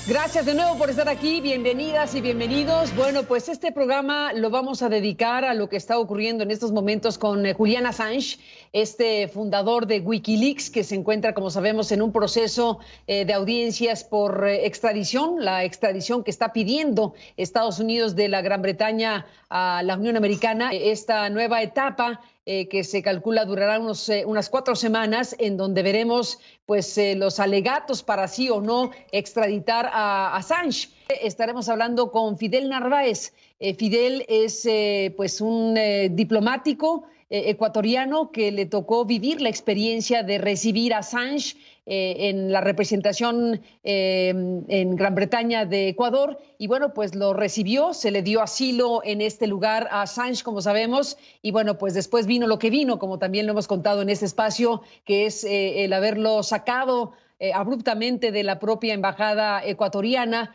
Gracias de nuevo por estar aquí, bienvenidas y bienvenidos. Bueno, pues este programa lo vamos a dedicar a lo que está ocurriendo en estos momentos con Julian Assange, este fundador de Wikileaks, que se encuentra, como sabemos, en un proceso de audiencias por extradición, la extradición que está pidiendo Estados Unidos de la Gran Bretaña a la Unión Americana. Esta nueva etapa que se calcula durará unas 4 semanas, en donde veremos pues los alegatos para sí o no extraditar a Assange. Estaremos hablando con Fidel Narváez. Fidel es pues un diplomático ecuatoriano que le tocó vivir la experiencia de recibir a Assange en la representación en Gran Bretaña de Ecuador, y bueno, pues lo recibió, se le dio asilo en este lugar a Assange, como sabemos, y bueno, pues después vino lo que vino, como también lo hemos contado en este espacio, que es el haberlo sacado abruptamente de la propia embajada ecuatoriana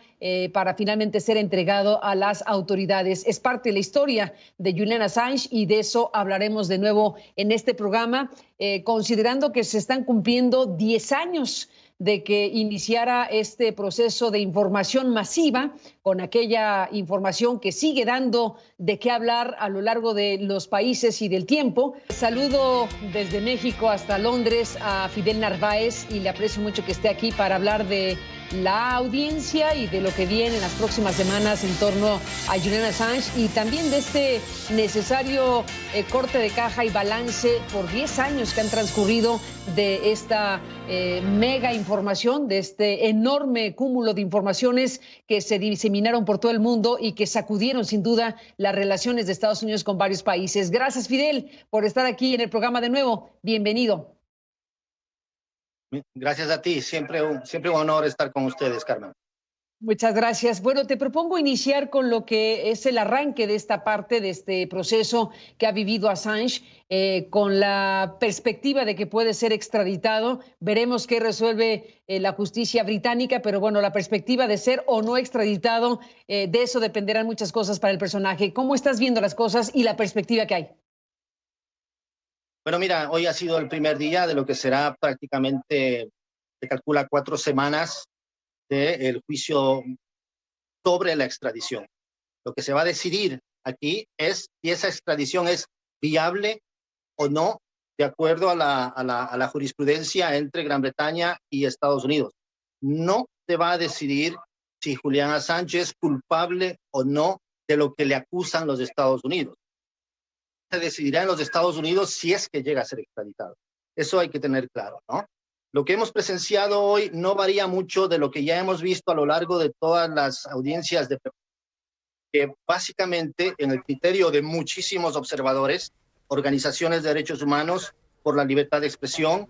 para finalmente ser entregado a las autoridades. Es parte de la historia de Julian Assange y de eso hablaremos de nuevo en este programa, considerando que se están cumpliendo 10 años de que iniciara este proceso de información masiva, con aquella información que sigue dando de qué hablar a lo largo de los países y del tiempo. Saludo desde México hasta Londres a Fidel Narváez y le aprecio mucho que esté aquí para hablar de la audiencia y de lo que viene en las próximas semanas en torno a Julian Assange, y también de este necesario corte de caja y balance por 10 años que han transcurrido de esta mega información, de este enorme cúmulo de informaciones que se diseminaron por todo el mundo y que sacudieron sin duda las relaciones de Estados Unidos con varios países. Gracias, Fidel, por estar aquí en el programa de nuevo. Bienvenido. Gracias a ti, siempre un honor estar con ustedes, Carmen. Muchas gracias. Bueno, te propongo iniciar con lo que es el arranque de esta parte, de este proceso que ha vivido Assange, con la perspectiva de que puede ser extraditado. Veremos qué resuelve la justicia británica, pero bueno, la perspectiva de ser o no extraditado, de eso dependerán muchas cosas para el personaje. ¿Cómo estás viendo las cosas y la perspectiva que hay? Bueno, mira, hoy ha sido el primer día de lo que será prácticamente, se calcula 4 semanas del juicio sobre la extradición. Lo que se va a decidir aquí es si esa extradición es viable o no, de acuerdo a la jurisprudencia entre Gran Bretaña y Estados Unidos. No se va a decidir si Julian Assange es culpable o no de lo que le acusan los Estados Unidos. Se decidirá en los Estados Unidos si es que llega a ser extraditado. Eso hay que tener claro, ¿no? Lo que hemos presenciado hoy no varía mucho de lo que ya hemos visto a lo largo de todas las audiencias de que básicamente, en el criterio de muchísimos observadores, organizaciones de derechos humanos por la libertad de expresión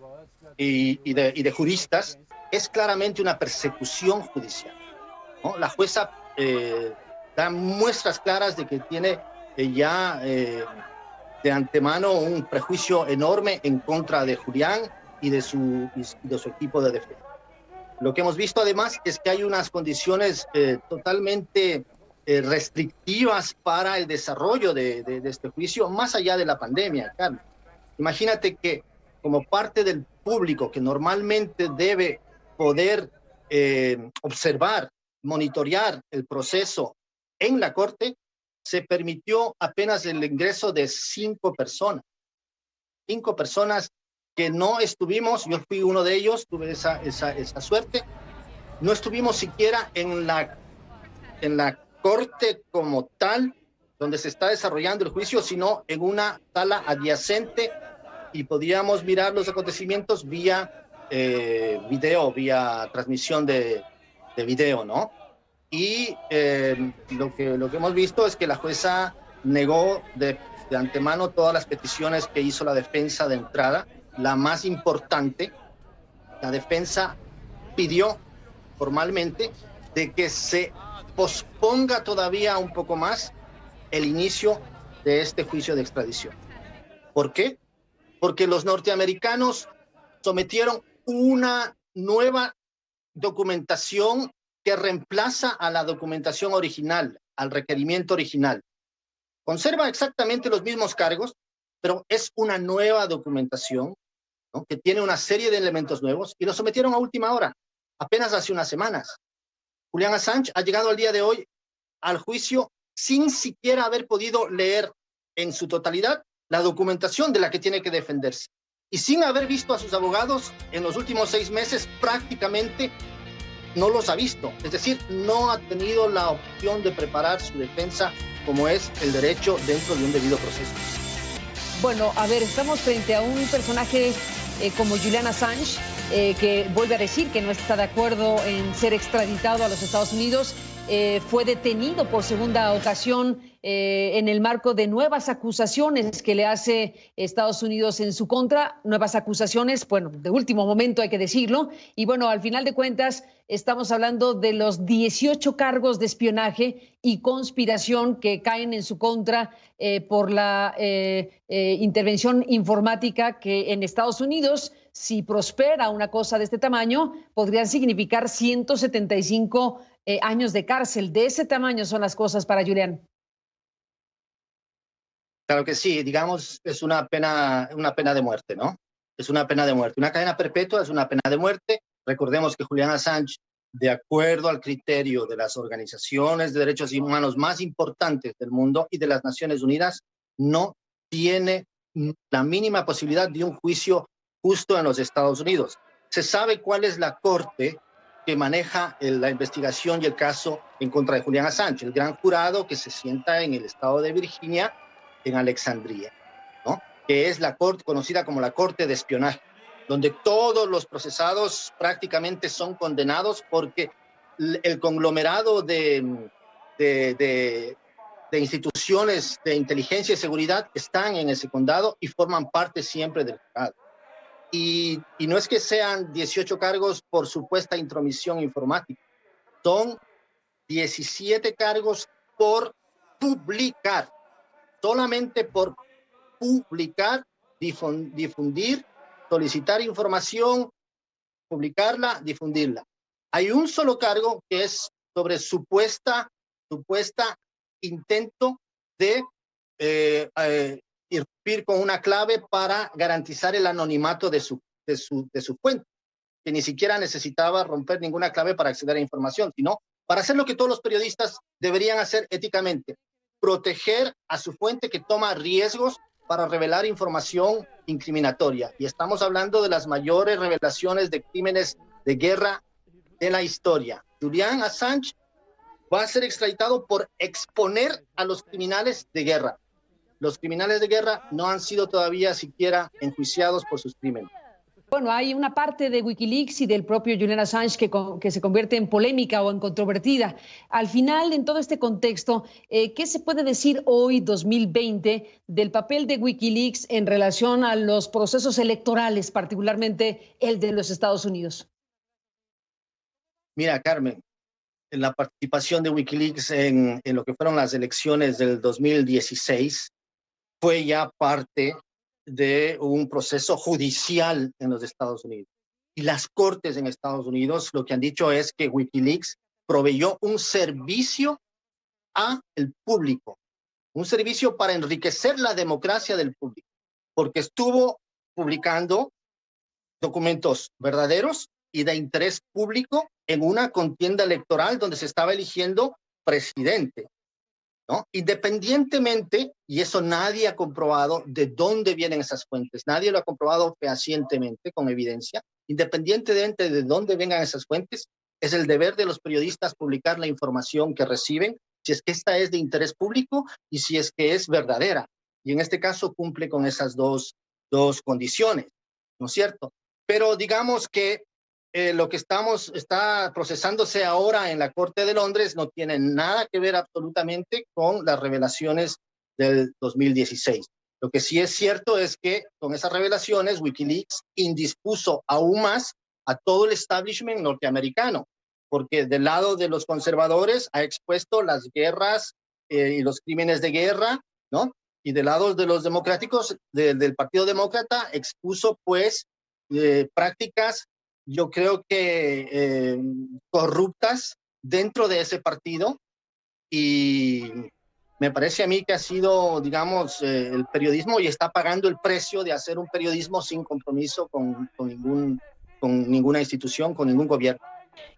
y de juristas, es claramente una persecución judicial, ¿no? La jueza da muestras claras de que tiene de antemano un prejuicio enorme en contra de Julián y de su equipo de defensa. Lo que hemos visto además es que hay unas condiciones totalmente restrictivas para el desarrollo de este juicio, más allá de la pandemia, Carlos. Imagínate que como parte del público que normalmente debe poder observar, monitorear el proceso en la corte, se permitió apenas el ingreso de 5 personas. 5 personas que no estuvimos, yo fui uno de ellos, tuve esa suerte, no estuvimos siquiera en la corte como tal, donde se está desarrollando el juicio, sino en una sala adyacente y podíamos mirar los acontecimientos vía video, vía transmisión de video, ¿no? Y lo que hemos visto es que la jueza negó de antemano todas las peticiones que hizo la defensa de entrada. La más importante, la defensa pidió formalmente de que se posponga todavía un poco más el inicio de este juicio de extradición. ¿Por qué? Porque los norteamericanos sometieron una nueva documentación que reemplaza a la documentación original, al requerimiento original. Conserva exactamente los mismos cargos, pero es una nueva documentación, ¿no?, que tiene una serie de elementos nuevos, y lo sometieron a última hora, apenas hace unas semanas. Julian Assange ha llegado al día de hoy al juicio sin siquiera haber podido leer en su totalidad la documentación de la que tiene que defenderse. Y sin haber visto a sus abogados en los últimos 6 meses, prácticamente no los ha visto. Es decir, no ha tenido la opción de preparar su defensa como es el derecho dentro de un debido proceso. Bueno, a ver, estamos frente a un personaje como Julian Assange, que vuelve a decir que no está de acuerdo en ser extraditado a los Estados Unidos. Fue detenido por segunda ocasión en el marco de nuevas acusaciones que le hace Estados Unidos en su contra, nuevas acusaciones, bueno, de último momento hay que decirlo, y bueno, al final de cuentas estamos hablando de los 18 cargos de espionaje y conspiración que caen en su contra por la intervención informática que en Estados Unidos, si prospera una cosa de este tamaño, podrían significar 175 años de cárcel. De ese tamaño son las cosas para Julian. Claro que sí, digamos, es una pena de muerte, ¿no? Es una pena de muerte. Una cadena perpetua es una pena de muerte. Recordemos que Julian Assange, de acuerdo al criterio de las organizaciones de derechos humanos más importantes del mundo y de las Naciones Unidas, no tiene la mínima posibilidad de un juicio justo en los Estados Unidos. Se sabe cuál es la corte que maneja la investigación y el caso en contra de Julian Assange, el gran jurado que se sienta en el estado de Virginia, en Alexandria, ¿no? Que es la corte conocida como la Corte de Espionaje, donde todos los procesados prácticamente son condenados porque el conglomerado de instituciones de inteligencia y seguridad están en ese condado y forman parte siempre del jurado. Y no es que sean 18 cargos por supuesta intromisión informática, son 17 cargos por publicar, solamente por publicar, difundir, solicitar información, publicarla, difundirla. Hay un solo cargo que es sobre supuesta intento de irrumpir con una clave para garantizar el anonimato de su fuente, que ni siquiera necesitaba romper ninguna clave para acceder a información, sino para hacer lo que todos los periodistas deberían hacer éticamente, proteger a su fuente que toma riesgos para revelar información incriminatoria. Y estamos hablando de las mayores revelaciones de crímenes de guerra de la historia. Julian Assange va a ser extraditado por exponer a los criminales de guerra. Los criminales de guerra no han sido todavía siquiera enjuiciados por sus crímenes. Bueno, hay una parte de Wikileaks y del propio Julian Assange que se convierte en polémica o en controvertida. Al final, en todo este contexto, ¿qué se puede decir hoy, 2020, del papel de Wikileaks en relación a los procesos electorales, particularmente el de los Estados Unidos? Mira, Carmen, la participación de Wikileaks en lo que fueron las elecciones del 2016 fue ya parte de un proceso judicial en los Estados Unidos. Y las cortes en Estados Unidos lo que han dicho es que Wikileaks proveyó un servicio al público, un servicio para enriquecer la democracia del público, porque estuvo publicando documentos verdaderos y de interés público en una contienda electoral donde se estaba eligiendo presidente, ¿no? Independientemente, y eso nadie ha comprobado de dónde vienen esas fuentes, nadie lo ha comprobado fehacientemente con evidencia, independientemente de dónde vengan esas fuentes, es el deber de los periodistas publicar la información que reciben, si es que esta es de interés público y si es que es verdadera. Y en este caso cumple con esas dos condiciones, ¿no es cierto? Pero digamos que lo que está procesándose ahora en la Corte de Londres no tiene nada que ver absolutamente con las revelaciones del 2016. Lo que sí es cierto es que con esas revelaciones Wikileaks indispuso aún más a todo el establishment norteamericano, porque del lado de los conservadores ha expuesto las guerras y los crímenes de guerra, ¿no? Y del lado de los democráticos, del Partido Demócrata, expuso pues prácticas, yo creo que corruptas dentro de ese partido, y me parece a mí que ha sido, digamos, el periodismo y está pagando el precio de hacer un periodismo sin compromiso con ninguna institución, con ningún gobierno.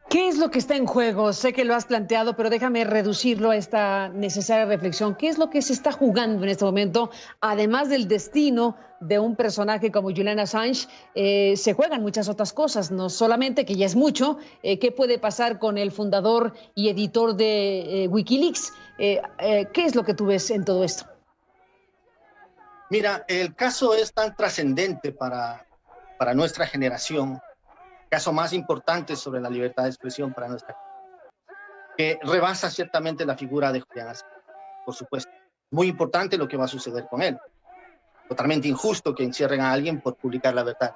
¿Qué es lo que está en juego? Sé que lo has planteado, pero déjame reducirlo a esta necesaria reflexión. ¿Qué es lo que se está jugando en este momento? Además del destino de un personaje como Julian Assange, se juegan muchas otras cosas, no solamente, que ya es mucho, ¿qué puede pasar con el fundador y editor de Wikileaks? ¿Qué es lo que tú ves en todo esto? Mira, el caso es tan trascendente para nuestra generación, caso más importante sobre la libertad de expresión para nuestra que rebasa ciertamente la figura de Julian Assange, por supuesto. Muy importante lo que va a suceder con él. Totalmente injusto que encierren a alguien por publicar la verdad.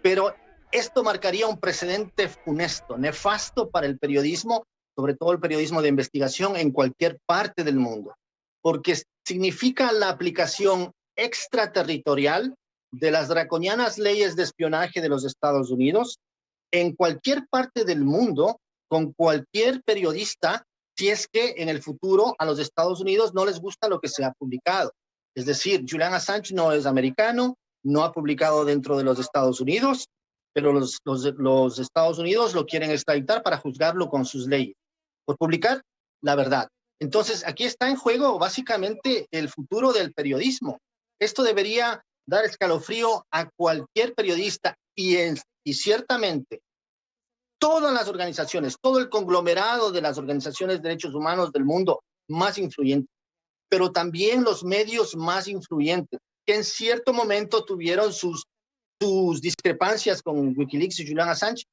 Pero esto marcaría un precedente funesto, nefasto para el periodismo, sobre todo el periodismo de investigación en cualquier parte del mundo, porque significa la aplicación extraterritorial de las draconianas leyes de espionaje de los Estados Unidos en cualquier parte del mundo, con cualquier periodista, si es que en el futuro a los Estados Unidos no les gusta lo que se ha publicado. Es decir, Julian Assange no es americano, no ha publicado dentro de los Estados Unidos, pero los Estados Unidos lo quieren extraditar para juzgarlo con sus leyes, por publicar la verdad. Entonces, aquí está en juego básicamente el futuro del periodismo. Esto debería dar escalofrío a cualquier periodista y ciertamente todas las organizaciones, todo el conglomerado de las organizaciones de derechos humanos del mundo más influyentes, pero también los medios más influyentes, que en cierto momento tuvieron sus discrepancias con Wikileaks y Julian Assange,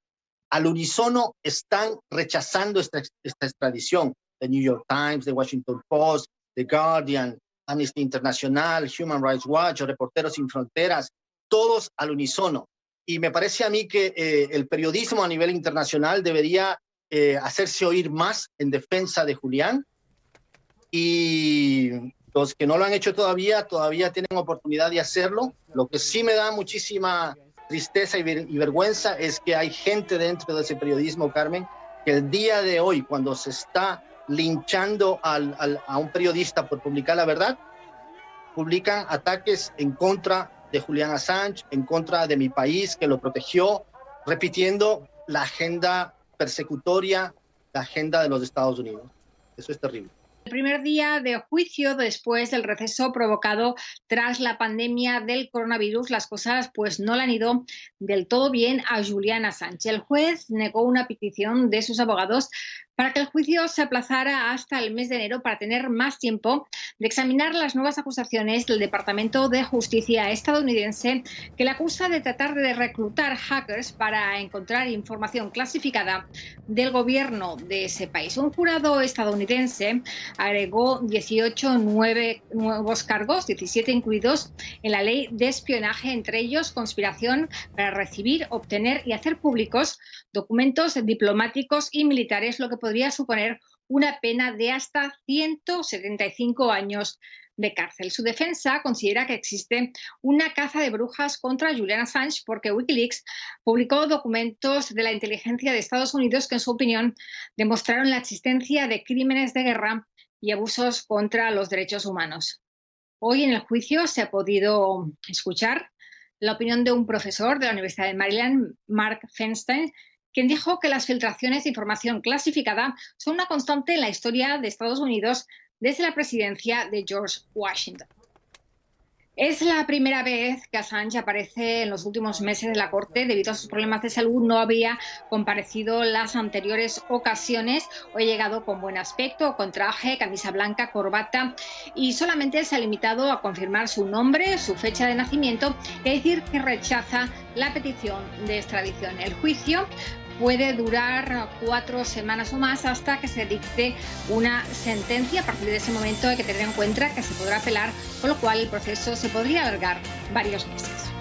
al unísono están rechazando esta extradición. The New York Times, The Washington Post, The Guardian, Amnesty International, Human Rights Watch, Reporteros Sin Fronteras, todos al unísono. Y me parece a mí que el periodismo a nivel internacional debería hacerse oír más en defensa de Julián, y los que no lo han hecho todavía tienen oportunidad de hacerlo. Lo que sí me da muchísima tristeza y vergüenza es que hay gente dentro de ese periodismo, Carmen, que el día de hoy, cuando se está linchando a un periodista por publicar la verdad, publican ataques en contra de Julian Assange, en contra de mi país que lo protegió, repitiendo la agenda persecutoria, la agenda de los Estados Unidos. Eso es terrible. El primer día de juicio después del receso provocado tras la pandemia del coronavirus, las cosas pues no le han ido del todo bien a Julian Assange. El juez negó una petición de sus abogados para que el juicio se aplazara hasta el mes de enero para tener más tiempo de examinar las nuevas acusaciones del Departamento de Justicia estadounidense, que le acusa de tratar de reclutar hackers para encontrar información clasificada del gobierno de ese país. Un jurado estadounidense agregó 18 nuevos cargos, 17 incluidos en la ley de espionaje, entre ellos conspiración para recibir, obtener y hacer públicos documentos diplomáticos y militares, lo que podría suponer una pena de hasta 175 años de cárcel. Su defensa considera que existe una caza de brujas contra Julian Assange porque Wikileaks publicó documentos de la inteligencia de Estados Unidos que, en su opinión, demostraron la existencia de crímenes de guerra y abusos contra los derechos humanos. Hoy en el juicio se ha podido escuchar la opinión de un profesor de la Universidad de Maryland, Mark Feinstein, quien dijo que las filtraciones de información clasificada son una constante en la historia de Estados Unidos desde la presidencia de George Washington. Es la primera vez que Assange aparece en los últimos meses de la corte. Debido a sus problemas de salud no había comparecido las anteriores ocasiones. Hoy ha llegado con buen aspecto, con traje, camisa blanca, corbata, y solamente se ha limitado a confirmar su nombre, su fecha de nacimiento y a decir que rechaza la petición de extradición. El juicio puede durar 4 semanas o más hasta que se dicte una sentencia. A partir de ese momento hay que tener en cuenta que se podrá apelar, con lo cual el proceso se podría alargar varios meses.